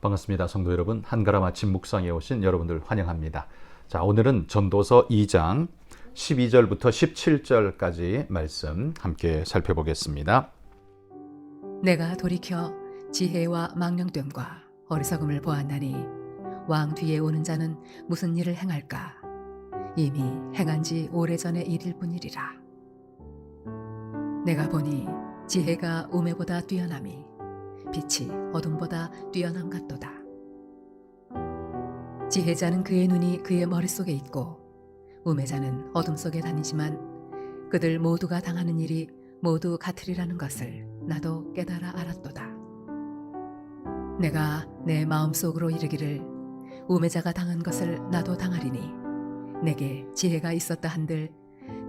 반갑습니다. 성도 여러분, 한가람 아침 묵상에 오신 여러분들 환영합니다. 자, 오늘은 전도서 2장 12절부터 17절까지 말씀 함께 살펴보겠습니다. 내가 돌이켜 지혜와 망령됨과 어리석음을 보았나니 왕 뒤에 오는 자는 무슨 일을 행할까? 이미 행한 지 오래전의 일일 뿐이리라. 내가 보니 지혜가 우매보다 뛰어남이 빛이 어둠보다 뛰어남 같도다. 지혜자는 그의 눈이 그의 머릿속에 있고 우매자는 어둠 속에 다니지만 그들 모두가 당하는 일이 모두 같으리라는 것을 나도 깨달아 알았도다. 내가 내 마음속으로 이르기를 우매자가 당한 것을 나도 당하리니 내게 지혜가 있었다 한들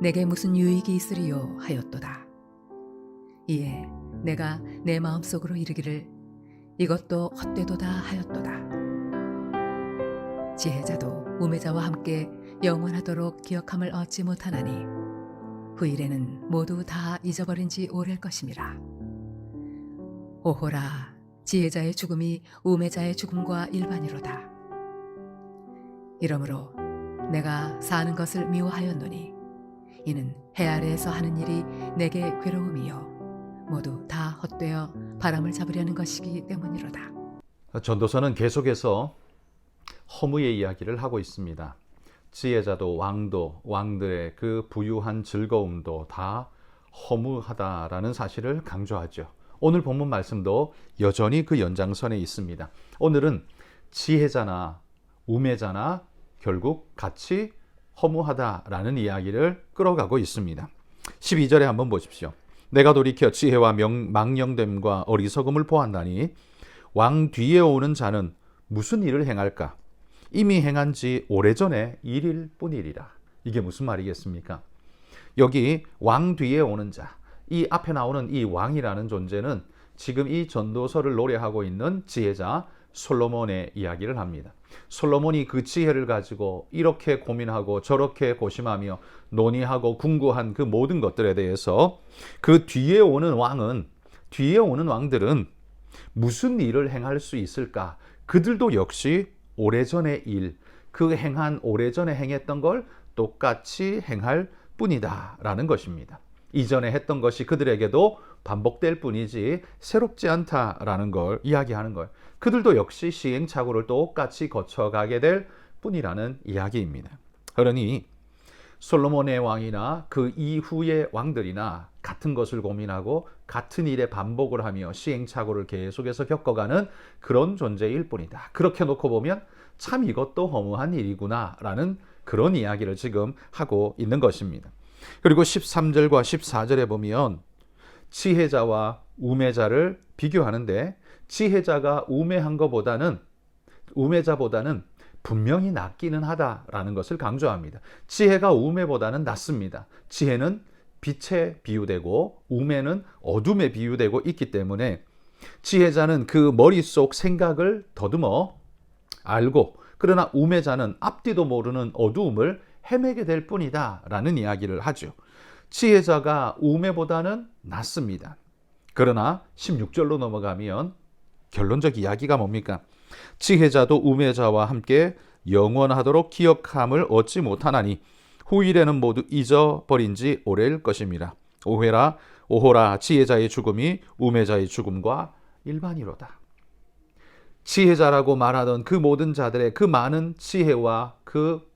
내게 무슨 유익이 있으리요 하였도다. 이에 내가 내 마음속으로 이르기를 이것도 헛되도다 하였도다. 지혜자도 우매자와 함께 영원하도록 기억함을 얻지 못하나니 후일에는 모두 다 잊어버린 지 오래일 것임이라. 오호라, 지혜자의 죽음이 우매자의 죽음과 일반이로다. 이러므로 내가 사는 것을 미워하였노니 이는 해 아래에서 하는 일이 내게 괴로움이요 모두 다 헛되어 바람을 잡으려는 것이기 때문이로다. 전도서는 계속해서 허무의 이야기를 하고 있습니다. 지혜자도 왕도 왕들의 그 부유한 즐거움도 다 허무하다라는 사실을 강조하죠. 오늘 본문 말씀도 여전히 그 연장선에 있습니다. 오늘은 지혜자나 우매자나 결국 같이 허무하다라는 이야기를 끌어가고 있습니다. 12절에 한번 보십시오. 내가 돌이켜 지혜와 망령됨과 어리석음을 보았나니 왕 뒤에 오는 자는 무슨 일을 행할까? 이미 행한 지 오래전에 일일 뿐이리라. 이게 무슨 말이겠습니까? 여기 왕 뒤에 오는 자, 이 앞에 나오는 이 왕이라는 존재는 지금 이 전도서를 노래하고 있는 지혜자 솔로몬의 이야기를 합니다. 솔로몬이 그 지혜를 가지고 이렇게 고민하고 저렇게 고심하며 논의하고 궁구한 그 모든 것들에 대해서 그 뒤에 오는 왕들은 무슨 일을 행할 수 있을까? 그들도 역시 오래전의 일, 그 오래전에 행했던 걸 똑같이 행할 뿐이다 라는 것입니다. 이전에 했던 것이 그들에게도 반복될 뿐이지 새롭지 않다라는 걸 이야기하는 거예요. 그들도 역시 시행착오를 똑같이 거쳐가게 될 뿐이라는 이야기입니다. 그러니 솔로몬의 왕이나 그 이후의 왕들이나 같은 것을 고민하고 같은 일의 반복을 하며 시행착오를 계속해서 겪어가는 그런 존재일 뿐이다. 그렇게 놓고 보면 참 이것도 허무한 일이구나 라는 그런 이야기를 지금 하고 있는 것입니다. 그리고 13절과 14절에 보면 지혜자와 우매자를 비교하는데 지혜자가 우매자보다는 분명히 낫기는 하다라는 것을 강조합니다. 지혜가 우매보다는 낫습니다. 지혜는 빛에 비유되고 우매는 어둠에 비유되고 있기 때문에 지혜자는 그 머릿속 생각을 더듬어 알고, 그러나 우매자는 앞뒤도 모르는 어두움을 헤매게 될 뿐이다 라는 이야기를 하죠. 지혜자가 우매보다는 낫습니다. 그러나 16절로 넘어가면 결론적 이야기가 뭡니까? 지혜자도 우매자와 함께 영원하도록 기억함을 얻지 못하나니 후일에는 모두 잊어버린 지 오래일 것입니다. 오호라 지혜자의 죽음이 우매자의 죽음과 일반이로다. 지혜자라고 말하던 그 모든 자들의 그 많은 지혜와 그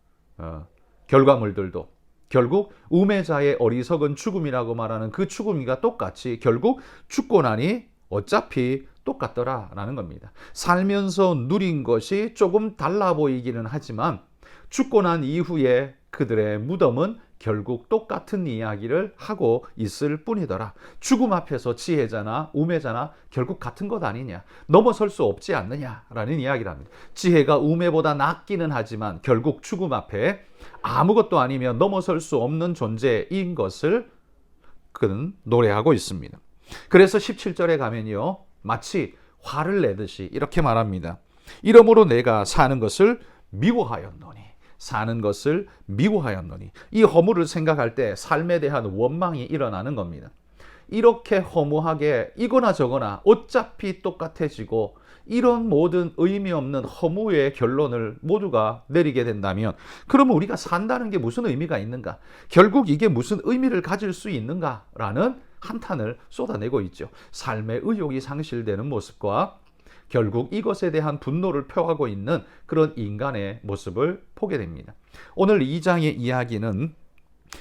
결과물들도 결국 우매자의 어리석은 죽음이라고 말하는 그 죽음이가 똑같이 결국 죽고 나니 어차피 똑같더라라는 겁니다. 살면서 누린 것이 조금 달라 보이기는 하지만 죽고 난 이후에 그들의 무덤은 결국 똑같은 이야기를 하고 있을 뿐이더라. 죽음 앞에서 지혜자나 우매자나 결국 같은 것 아니냐, 넘어설 수 없지 않느냐라는 이야기를 합니다. 지혜가 우매보다 낫기는 하지만 결국 죽음 앞에 아무것도 아니면 넘어설 수 없는 존재인 것을 그는 노래하고 있습니다. 그래서 17절에 가면요, 마치 화를 내듯이 이렇게 말합니다. 이러므로 내가 사는 것을 미워하였노니. 이 허물을 생각할 때 삶에 대한 원망이 일어나는 겁니다. 이렇게 허무하게 이거나 저거나 어차피 똑같아지고 이런 모든 의미 없는 허무의 결론을 모두가 내리게 된다면 그러면 우리가 산다는 게 무슨 의미가 있는가? 결국 이게 무슨 의미를 가질 수 있는가라는 한탄을 쏟아내고 있죠. 삶의 의욕이 상실되는 모습과 결국 이것에 대한 분노를 표하고 있는 그런 인간의 모습을 보게 됩니다. 오늘 2장의 이야기는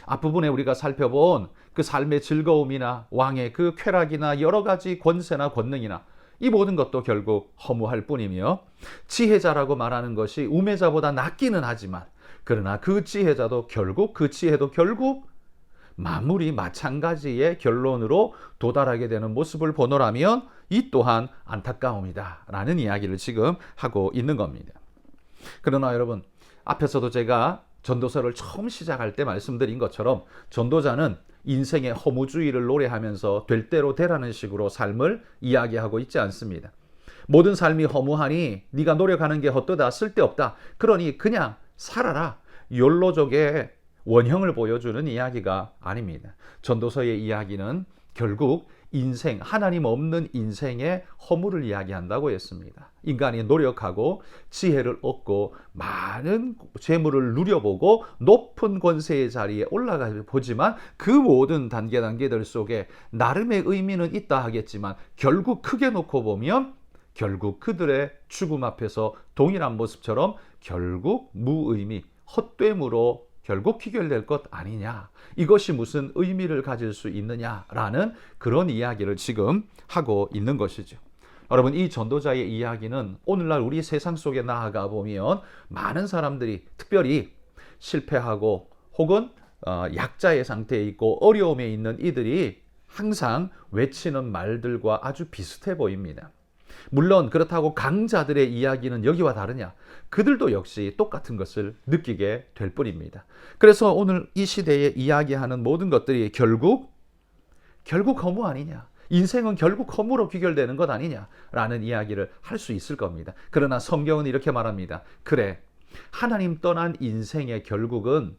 앞부분에 우리가 살펴본 그 삶의 즐거움이나 왕의 그 쾌락이나 여러 가지 권세나 권능이나 이 모든 것도 결국 허무할 뿐이며 지혜자라고 말하는 것이 우매자보다 낫기는 하지만 그러나 그 지혜자도 결국 그 지혜도 결국 마무리 마찬가지의 결론으로 도달하게 되는 모습을 보노라면 이 또한 안타까움이다 라는 이야기를 지금 하고 있는 겁니다. 그러나 여러분 앞에서도 제가 전도서를 처음 시작할 때 말씀드린 것처럼 전도자는 인생의 허무주의를 노래하면서 될 대로 되라는 식으로 삶을 이야기하고 있지 않습니다. 모든 삶이 허무하니 네가 노력하는 게 헛되다 쓸데없다 그러니 그냥 살아라 욜로족의 원형을 보여주는 이야기가 아닙니다. 전도서의 이야기는 결국 인생, 하나님 없는 인생의 허무를 이야기한다고 했습니다. 인간이 노력하고 지혜를 얻고 많은 재물을 누려보고 높은 권세의 자리에 올라가 보지만 그 모든 단계들 속에 나름의 의미는 있다 하겠지만 결국 크게 놓고 보면 결국 그들의 죽음 앞에서 동일한 모습처럼 결국 무의미, 헛됨으로 결국 귀결될 것 아니냐. 이것이 무슨 의미를 가질 수 있느냐라는 그런 이야기를 지금 하고 있는 것이죠. 여러분 이 전도자의 이야기는 오늘날 우리 세상 속에 나아가 보면 많은 사람들이 특별히 실패하고 혹은 약자의 상태에 있고 어려움에 있는 이들이 항상 외치는 말들과 아주 비슷해 보입니다. 물론 그렇다고 강자들의 이야기는 여기와 다르냐? 그들도 역시 똑같은 것을 느끼게 될 뿐입니다. 그래서 오늘 이 시대에 이야기하는 모든 것들이 결국 허무 아니냐? 인생은 결국 허무로 귀결되는 것 아니냐라는 이야기를 할 수 있을 겁니다. 그러나 성경은 이렇게 말합니다. 그래, 하나님 떠난 인생의 결국은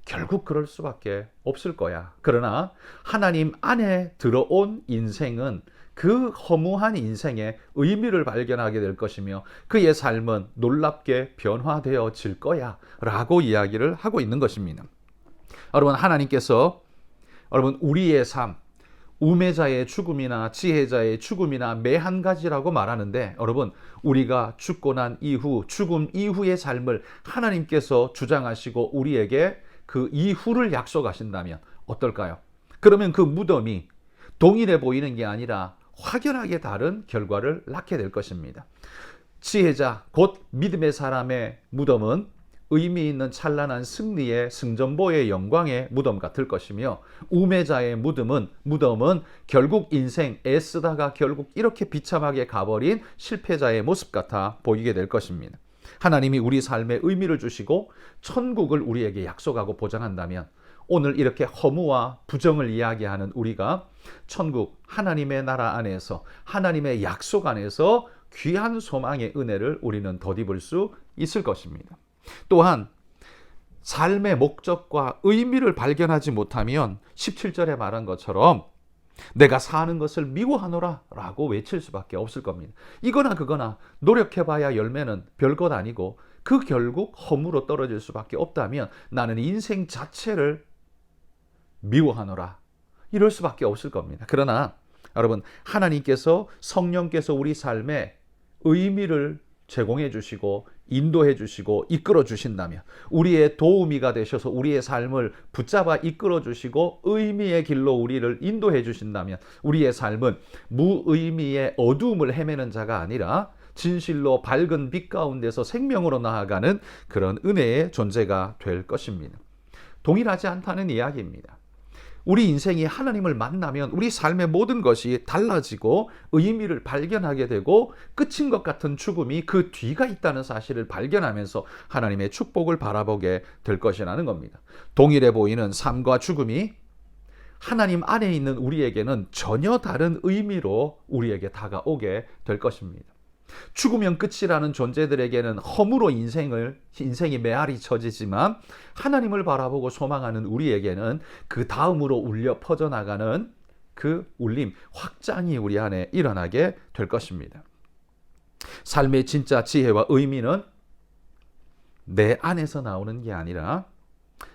결국 그럴 수밖에 없을 거야. 그러나 하나님 안에 들어온 인생은 그 허무한 인생의 의미를 발견하게 될 것이며 그의 삶은 놀랍게 변화되어질 거야 라고 이야기를 하고 있는 것입니다. 여러분 하나님께서 우리의 삶, 우매자의 죽음이나 지혜자의 죽음이나 매 한 가지라고 말하는데 여러분 우리가 죽고 난 이후 죽음 이후의 삶을 하나님께서 주장하시고 우리에게 그 이후를 약속하신다면 어떨까요? 그러면 그 무덤이 동일해 보이는 게 아니라 확연하게 다른 결과를 낳게 될 것입니다. 지혜자 곧 믿음의 사람의 무덤은 의미 있는 찬란한 승리의 승전보의 영광의 무덤 같을 것이며 우매자의 무덤은 결국 인생 애쓰다가 결국 이렇게 비참하게 가버린 실패자의 모습 같아 보이게 될 것입니다. 하나님이 우리 삶에 의미를 주시고 천국을 우리에게 약속하고 보장한다면 오늘 이렇게 허무와 부정을 이야기하는 우리가 천국 하나님의 나라 안에서 하나님의 약속 안에서 귀한 소망의 은혜를 우리는 덧입을 수 있을 것입니다. 또한 삶의 목적과 의미를 발견하지 못하면 17절에 말한 것처럼 내가 사는 것을 미워하노라 라고 외칠 수밖에 없을 겁니다. 이거나 그거나 노력해봐야 열매는 별것 아니고 그 결국 허무로 떨어질 수밖에 없다면 나는 인생 자체를 미워하노라 이럴 수밖에 없을 겁니다. 그러나 여러분 하나님께서 성령께서 우리 삶에 의미를 제공해 주시고 인도해 주시고 이끌어 주신다면 우리의 도우미가 되셔서 우리의 삶을 붙잡아 이끌어 주시고 의미의 길로 우리를 인도해 주신다면 우리의 삶은 무의미의 어두움을 헤매는 자가 아니라 진실로 밝은 빛 가운데서 생명으로 나아가는 그런 은혜의 존재가 될 것입니다. 동일하지 않다는 이야기입니다. 우리 인생이 하나님을 만나면 우리 삶의 모든 것이 달라지고 의미를 발견하게 되고 끝인 것 같은 죽음이 그 뒤가 있다는 사실을 발견하면서 하나님의 축복을 바라보게 될 것이라는 겁니다. 동일해 보이는 삶과 죽음이 하나님 안에 있는 우리에게는 전혀 다른 의미로 우리에게 다가오게 될 것입니다. 죽으면 끝이라는 존재들에게는 허무로 인생이 메아리 쳐지지만 하나님을 바라보고 소망하는 우리에게는 그 다음으로 울려 퍼져나가는 그 울림, 확장이 우리 안에 일어나게 될 것입니다. 삶의 진짜 지혜와 의미는 내 안에서 나오는 게 아니라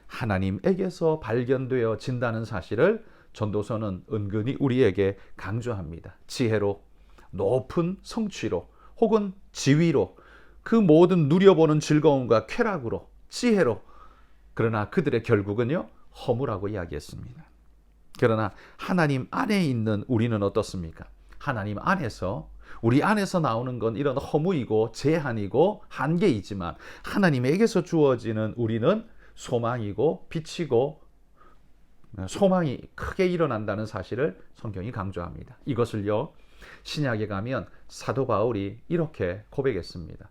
하나님에게서 발견되어진다는 사실을 전도서는 은근히 우리에게 강조합니다. 지혜로, 높은 성취로, 혹은 지위로, 그 모든 누려보는 즐거움과 쾌락으로, 지혜로, 그러나 그들의 결국은요, 허무라고 이야기했습니다. 그러나 하나님 안에 있는 우리는 어떻습니까? 하나님 안에서, 우리 안에서 나오는 건 이런 허무이고 제한이고 한계이지만 하나님에게서 주어지는 우리는 소망이고 빛이고 소망이 크게 일어난다는 사실을 성경이 강조합니다. 이것을요, 신약에 가면 사도 바울이 이렇게 고백했습니다.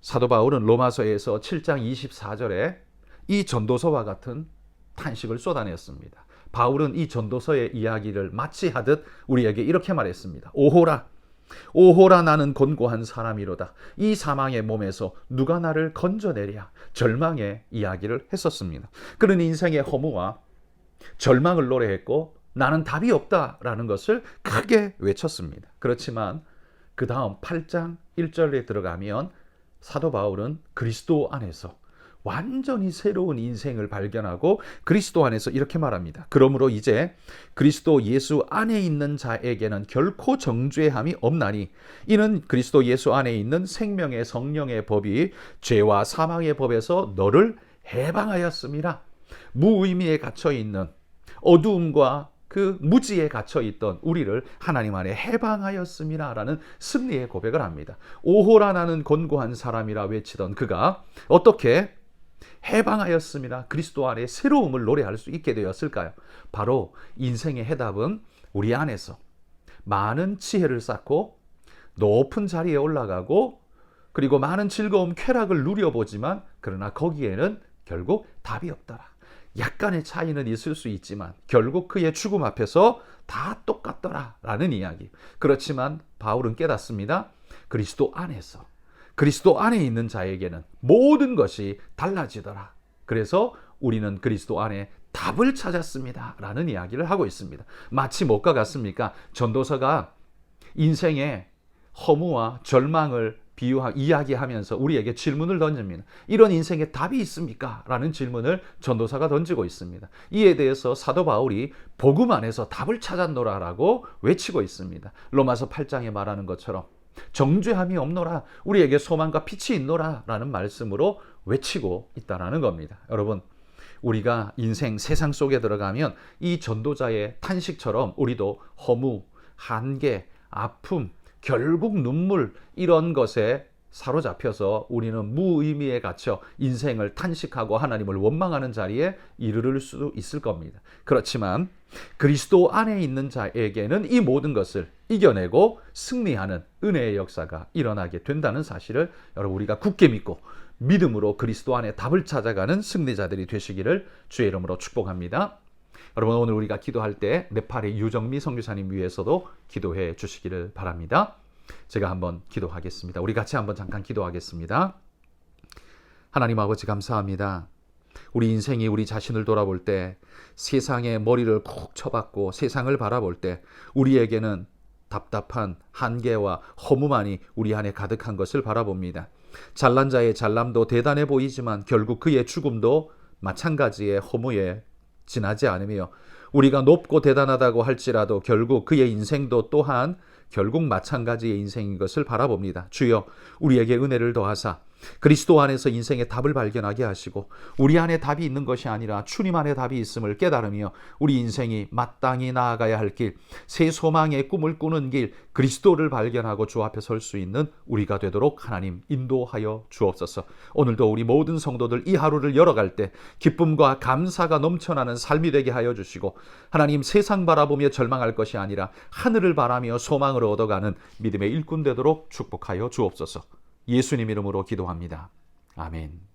사도 바울은 로마서에서 7장 24절에 이 전도서와 같은 탄식을 쏟아냈습니다. 바울은 이 전도서의 이야기를 마치 하듯 우리에게 이렇게 말했습니다. 오호라, 오호라, 나는 곤고한 사람이로다. 이 사망의 몸에서 누가 나를 건져내랴. 절망의 이야기를 했었습니다. 그런 인생의 허무와 절망을 노래했고 나는 답이 없다라는 것을 크게 외쳤습니다. 그렇지만 그 다음 8장 1절에 들어가면 사도 바울은 그리스도 안에서 완전히 새로운 인생을 발견하고 그리스도 안에서 이렇게 말합니다. 그러므로 이제 그리스도 예수 안에 있는 자에게는 결코 정죄함이 없나니 이는 그리스도 예수 안에 있는 생명의 성령의 법이 죄와 사망의 법에서 너를 해방하였음이라. 무의미에 갇혀있는 어두움과 그 무지에 갇혀있던 우리를 하나님 안에 해방하였음이라 라는 승리의 고백을 합니다. 오호라, 나는 곤고한 사람이라 외치던 그가 어떻게 해방하였음이라 그리스도 안에 새로움을 노래할 수 있게 되었을까요? 바로 인생의 해답은 우리 안에서 많은 지혜를 쌓고 높은 자리에 올라가고 그리고 많은 즐거움, 쾌락을 누려보지만 그러나 거기에는 결국 답이 없더라. 약간의 차이는 있을 수 있지만 결국 그의 죽음 앞에서 다 똑같더라 라는 이야기. 그렇지만 바울은 깨닫습니다. 그리스도 안에서, 그리스도 안에 있는 자에게는 모든 것이 달라지더라. 그래서 우리는 그리스도 안에 답을 찾았습니다 라는 이야기를 하고 있습니다. 마치 뭐가 같습니까? 전도서가 인생의 허무와 절망을 이야기하면서 우리에게 질문을 던집니다. 이런 인생에 답이 있습니까? 라는 질문을 전도사가 던지고 있습니다. 이에 대해서 사도 바울이 복음 안에서 답을 찾았노라 라고 외치고 있습니다. 로마서 8장에 말하는 것처럼 정죄함이 없노라, 우리에게 소망과 빛이 있노라 라는 말씀으로 외치고 있다는 겁니다. 여러분, 우리가 인생 세상 속에 들어가면 이 전도자의 탄식처럼 우리도 허무, 한계, 아픔, 결국 눈물, 이런 것에 사로잡혀서 우리는 무의미에 갇혀 인생을 탄식하고 하나님을 원망하는 자리에 이르를 수 있을 겁니다. 그렇지만 그리스도 안에 있는 자에게는 이 모든 것을 이겨내고 승리하는 은혜의 역사가 일어나게 된다는 사실을 여러분, 우리가 굳게 믿고 믿음으로 그리스도 안에 답을 찾아가는 승리자들이 되시기를 주의 이름으로 축복합니다. 여러분, 오늘 우리가 기도할 때 네팔의 유정미 선교사님 위해서도 기도해 주시기를 바랍니다. 제가 한번 기도하겠습니다. 우리 같이 한번 잠깐 기도하겠습니다. 하나님 아버지, 감사합니다. 우리 인생이 우리 자신을 돌아볼 때 세상에 머리를 콕 쳐박고 세상을 바라볼 때 우리에게는 답답한 한계와 허무만이 우리 안에 가득한 것을 바라봅니다. 잘난 자의 잘남도 대단해 보이지만 결국 그의 죽음도 마찬가지의 허무에 지나지 않으며 우리가 높고 대단하다고 할지라도 결국 그의 인생도 또한 결국 마찬가지의 인생인 것을 바라봅니다. 주여, 우리에게 은혜를 더하사 그리스도 안에서 인생의 답을 발견하게 하시고 우리 안에 답이 있는 것이 아니라 주님 안에 답이 있음을 깨달으며 우리 인생이 마땅히 나아가야 할 길, 새 소망의 꿈을 꾸는 길, 그리스도를 발견하고 주 앞에 설 수 있는 우리가 되도록 하나님 인도하여 주옵소서. 오늘도 우리 모든 성도들 이 하루를 열어갈 때 기쁨과 감사가 넘쳐나는 삶이 되게 하여 주시고 하나님, 세상 바라보며 절망할 것이 아니라 하늘을 바라며 소망을 얻어가는 믿음의 일꾼 되도록 축복하여 주옵소서. 예수님 이름으로 기도합니다. 아멘.